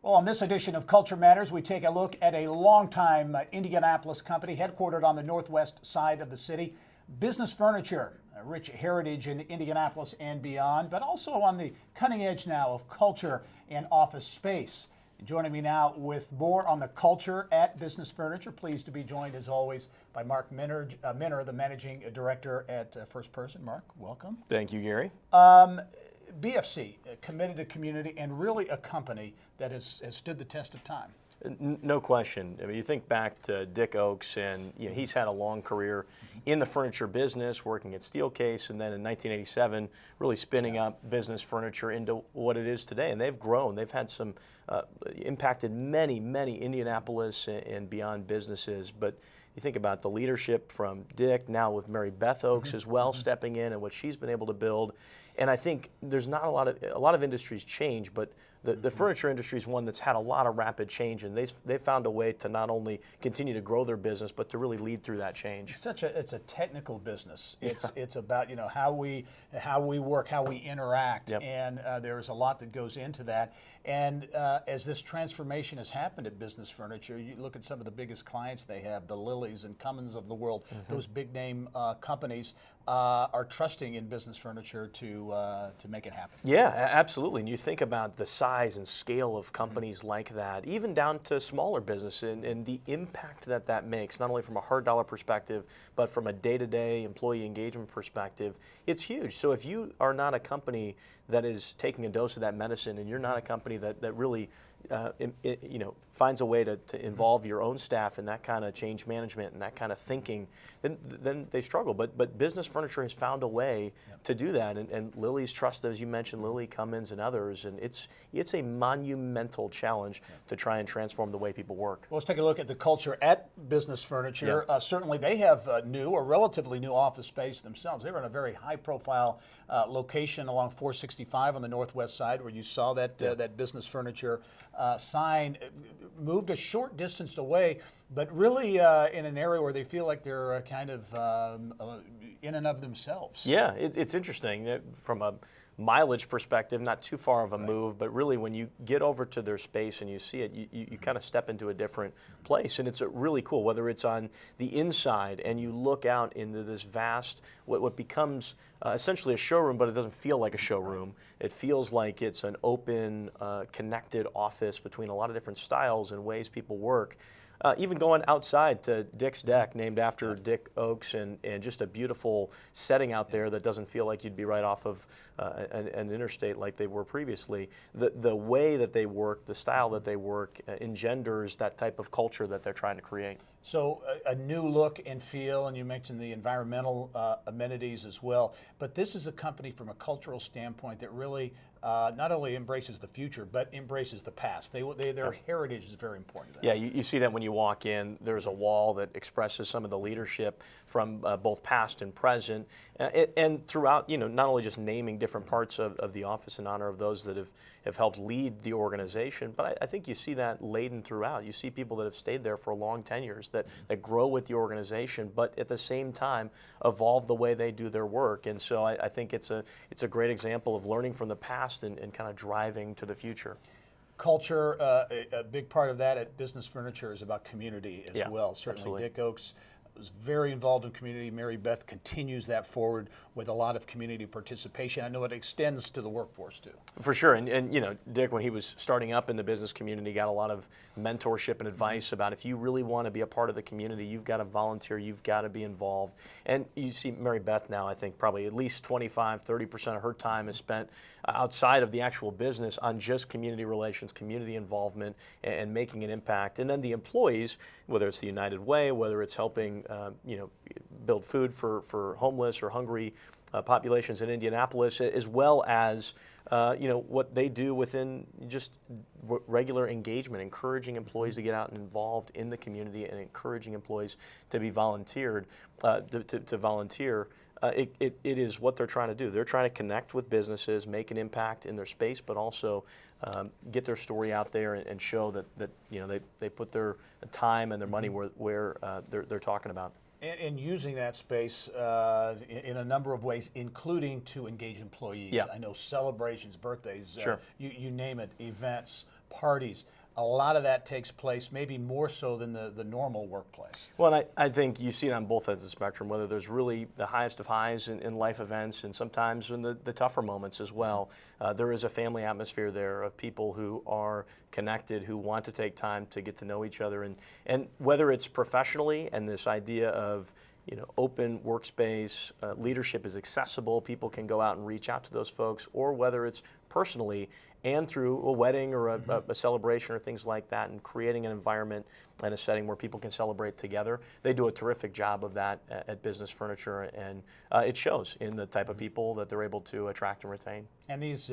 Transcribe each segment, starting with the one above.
Well, on this edition of Culture Matters, we take a look at a longtime Indianapolis company headquartered on the northwest side of the city, Business Furniture, a rich heritage in Indianapolis and beyond, but also on the cutting edge now of culture and office space. Joining me now with more on the culture at Business Furniture, pleased to be joined as always by Mark Minner, the Managing Director at FirstPerson. Mark, welcome. Thank you, Gary. BFC, committed to community and really a company that has stood the test of time. No question. I mean, you think back to Dick Oakes, and he's had a long career in the furniture business, working at Steelcase, and then in 1987, really spinning up Business Furniture into what it is today. And they've grown. They've had some impacted many Indianapolis and beyond businesses. But you think about the leadership from Dick, now with Mary Beth Oakes as well, stepping in and what she's been able to build. And I think there's not a lot of industries change, but the furniture industry is one that's had a lot of rapid change, and they've found a way to not only continue to grow their business, but to really lead through that change. It's a technical business. It's about how we work, how we interact, and there's a lot that goes into that. And as this transformation has happened at Business Furniture, you look at some of the biggest clients they have, the Lillys and Cummins of the world. Those big name companies are trusting in Business Furniture to make it happen. Yeah, absolutely. And you think about the size and scale of companies like that, even down to smaller business, and the impact that makes, not only from a hard dollar perspective, but from a day-to-day employee engagement perspective, it's huge. So if you are not a company that is taking a dose of that medicine, and you're not a company that really finds a way to involve your own staff in that kind of change management and that kind of thinking, then they struggle. But Business Furniture has found a way to do that, and Lily's trust, as you mentioned, Lily, Cummins, and others, and it's a monumental challenge to try and transform the way people work. Well, let's take a look at the culture at Business Furniture. Certainly, they have new or relatively new office space themselves. They were in a very high-profile location along 465 on the northwest side, where you saw that that Business Furniture sign. Moved a short distance away, but really in an area where they feel like they're kind of in and of themselves. Yeah, it's interesting from a mileage perspective, not too far of a move, but really when you get over to their space and you see it, you kind of step into a different place, and it's really cool, whether it's on the inside and you look out into this vast, what becomes essentially a showroom, but it doesn't feel like a showroom. It feels like it's an open, connected office between a lot of different styles and ways people work. Even going outside to Dick's Deck, named after Dick Oakes, and just a beautiful setting out there that doesn't feel like you'd be right off of an interstate like they were previously. The way that they work, the style that they work, engenders that type of culture that they're trying to create. So a new look and feel, and you mentioned the environmental amenities as well, but this is a company from a cultural standpoint that really not only embraces the future, but embraces the past. Their heritage is very important to them. Yeah, you see that when you walk in. There's a wall that expresses some of the leadership from both past and present, and throughout, not only just naming different parts of the office in honor of those that have helped lead the organization, but I think you see that laden throughout. You see people that have stayed there for long tenures, that grow with the organization, but at the same time evolve the way they do their work. And so I think it's a great example of learning from the past and kind of driving to the future. Culture, a big part of that at Business Furniture is about community as well. Certainly, absolutely. Dick Oakes was very involved in community. Mary Beth continues that forward with a lot of community participation. I know it extends to the workforce too. For sure, and Dick, when he was starting up in the business community, got a lot of mentorship and advice about if you really want to be a part of the community, you've got to volunteer, you've got to be involved. And you see Mary Beth now, I think probably at least 25–30% of her time is spent outside of the actual business on just community relations, community involvement, and making an impact. And then the employees, whether it's the United Way, whether it's helping build food for homeless or hungry populations in Indianapolis, as well as what they do within just regular engagement, encouraging employees to get out and involved in the community, and encouraging employees to be volunteer. It is what they're trying to do. They're trying to connect with businesses, make an impact in their space, but also get their story out there and show that they put their time and their money where they're talking about. And using that space in a number of ways, including to engage employees. Yeah. I know celebrations, birthdays, Sure. you name it, events, parties. A lot of that takes place, maybe more so than the normal workplace. Well, and I think you see it on both ends of the spectrum, whether there's really the highest of highs in life events and sometimes in the tougher moments as well. There is a family atmosphere there of people who are connected, who want to take time to get to know each other. And whether it's professionally and this idea of open workspace, leadership is accessible, people can go out and reach out to those folks, or whether it's personally and through a wedding or a celebration or things like that, and creating an environment and a setting where people can celebrate together. They do a terrific job of that at Business Furniture, and it shows in the type of people that they're able to attract and retain. And these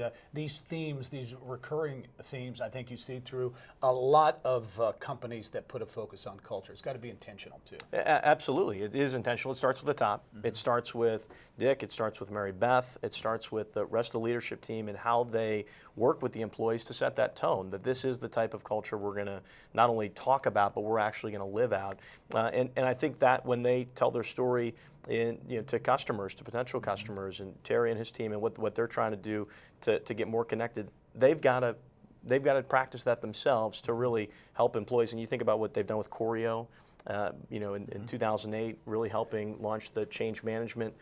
themes, these recurring themes, I think you see through a lot of companies that put a focus on culture. It's got to be intentional too. Absolutely, it is intentional. It starts with the top. It starts with Dick. It starts with Mary Beth. It starts with the rest of the leadership team and how they work with the employees to set that tone. That this is the type of culture we're going to not only talk about, but we're actually going to live out. And I think that when they tell their story to customers, to potential customers, and Terry and his team, and what they're trying to do to get more connected, they've got to practice that themselves to really help employees. And you think about what they've done with Choreo, in 2008, really helping launch the change management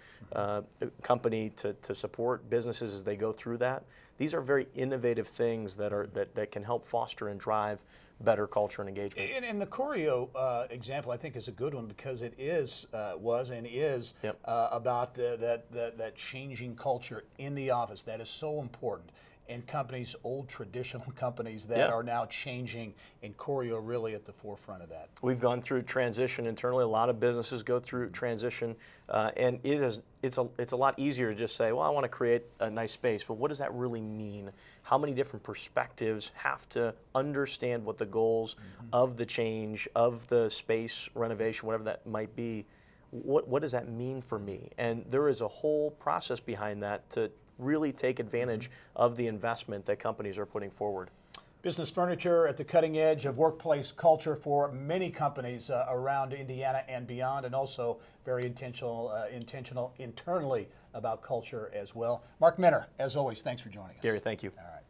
company to support businesses as they go through that. These are very innovative things that can help foster and drive better culture and engagement. And the Choreo example, I think, is a good one because it was about that changing culture in the office that is so important. And companies, old traditional companies that are now changing, and Choreo really at the forefront of that. We've gone through transition internally. A lot of businesses go through transition, and it's a lot easier to just say, well, I want to create a nice space, but what does that really mean? How many different perspectives have to understand what the goals of the change, of the space renovation, whatever that might be, what does that mean for me? And there is a whole process behind that to really take advantage of the investment that companies are putting forward. Business Furniture at the cutting edge of workplace culture for many companies around Indiana and beyond, and also very intentional internally about culture as well. Mark Minner, as always, thanks for joining us. Gary, thank you. All right.